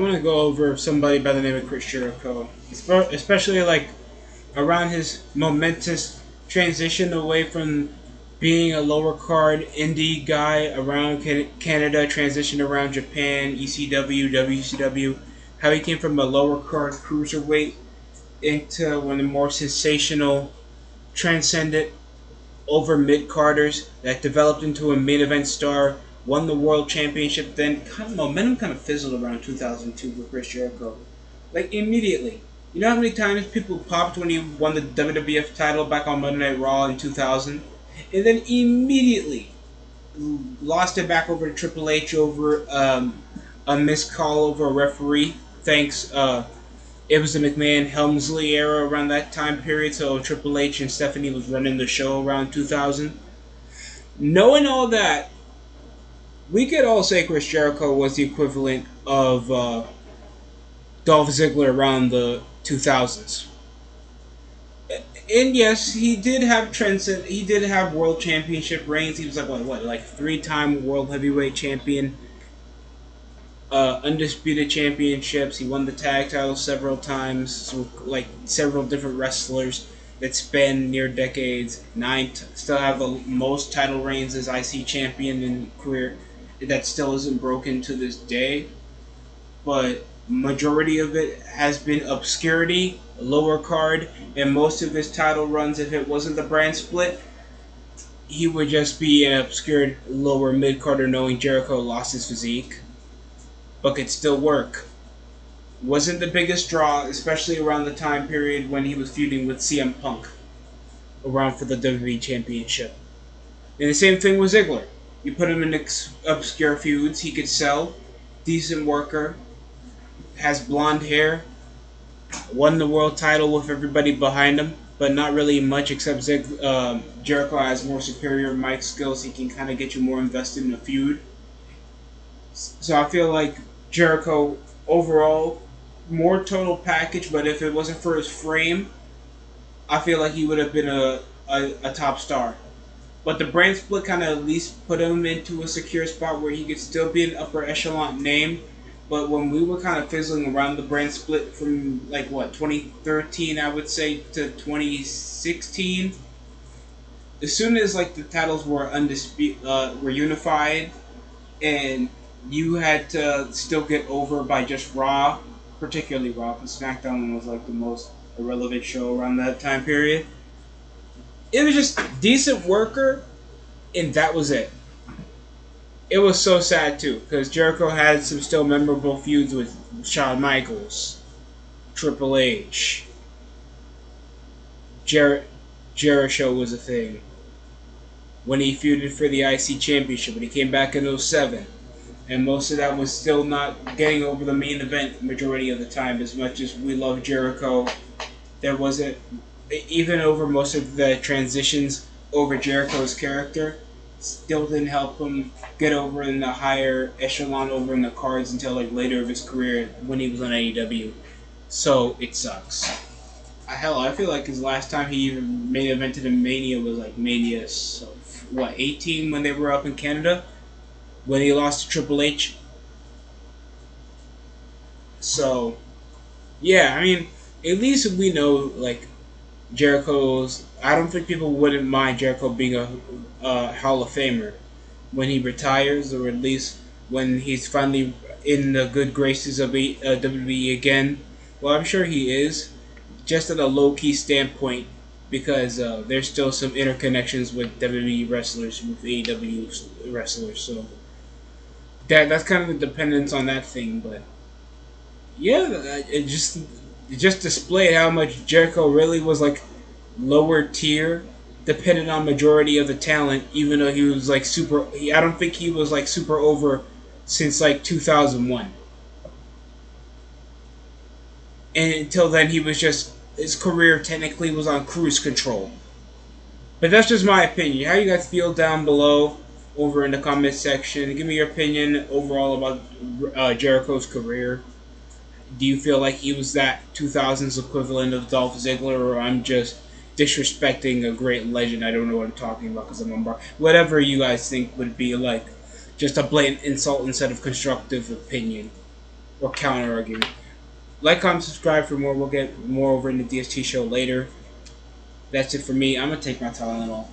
want to go over somebody by the name of Chris Jericho, especially like around his momentous transition away from being a lower card indie guy around Canada, transitioned around Japan, ECW, WCW, how he came from a lower card cruiserweight into one of the more sensational, transcendent over mid carders that developed into a main event star, won the world championship. Then kind of momentum kind of fizzled around 2002 for Chris Jericho, like immediately. You know how many times people popped when he won the WWF title back on Monday Night Raw in 2000, and then immediately lost it back over to Triple H over a missed call over a referee. Thanks. It was the McMahon Helmsley era around that time period, so Triple H and Stephanie was running the show around 2000. Knowing all that, we could all say Chris Jericho was the equivalent of Dolph Ziggler around the 2000s. And yes, he did have transcend. He did have world championship reigns. He was like like 3-time world heavyweight champion, undisputed championships. He won the tag title several times with like several different wrestlers that span near decades. Still have the most title reigns as IC champion in career. That still isn't broken to this day, but majority of it has been obscurity, lower card, and most of his title runs, if it wasn't the brand split, he would just be an obscured lower mid carder knowing Jericho lost his physique, but could still work. Wasn't the biggest draw, especially around the time period when he was feuding with CM Punk around for the WWE Championship. And the same thing with Ziggler. You put him in obscure feuds, he could sell, decent worker, has blonde hair, won the world title with everybody behind him, but not really much except Jericho has more superior mic skills. He can kind of get you more invested in a feud. So I feel like Jericho overall, more total package, but if it wasn't for his frame, I feel like he would have been a top star. But the brand split kind of at least put him into a secure spot where he could still be an upper echelon name. But when we were kind of fizzling around the brand split from 2013 I would say to 2016, as soon as like the titles were were unified, and you had to still get over by just Raw, particularly Raw, because SmackDown was like the most irrelevant show around that time period. It was just decent worker, and that was it. It was so sad too, because Jericho had some still memorable feuds with Shawn Michaels, Triple H. Jericho was a thing. When he feuded for the IC Championship, when he came back in 07. And most of that was still not getting over the main event majority of the time. As much as we love Jericho, there wasn't, even over most of the transitions over Jericho's character, still didn't help him get over in the higher echelon over in the cards until like later of his career when he was on AEW. So it sucks. Hell, I feel like his last time he even main evented in Mania was like Mania, 18 when they were up in Canada, when he lost to Triple H. So, yeah, I mean, at least we know, like, Jericho's... I don't think people wouldn't mind Jericho being a Hall of Famer when he retires, or at least when he's finally in the good graces of WWE again. Well, I'm sure he is, just at a low-key standpoint, because there's still some interconnections with WWE wrestlers, with AEW wrestlers, so that's kind of the dependence on that thing. But yeah, it just displayed how much Jericho really was like lower tier, dependent on majority of the talent, even though he was like super. I don't think he was like super over since like 2001. And until then, he was just, his career technically was on cruise control. But that's just my opinion. How you guys feel down below over in the comment section? Give me your opinion overall about Jericho's career. Do you feel like he was that 2000s equivalent of Dolph Ziggler, or I'm just disrespecting a great legend? I don't know what I'm talking about because I'm on bar. Whatever you guys think would be like just a blatant insult instead of constructive opinion. or counter argument. Like, comment, subscribe for more. We'll get more over in the DST show later. That's it for me. I'm gonna take my Tylenol.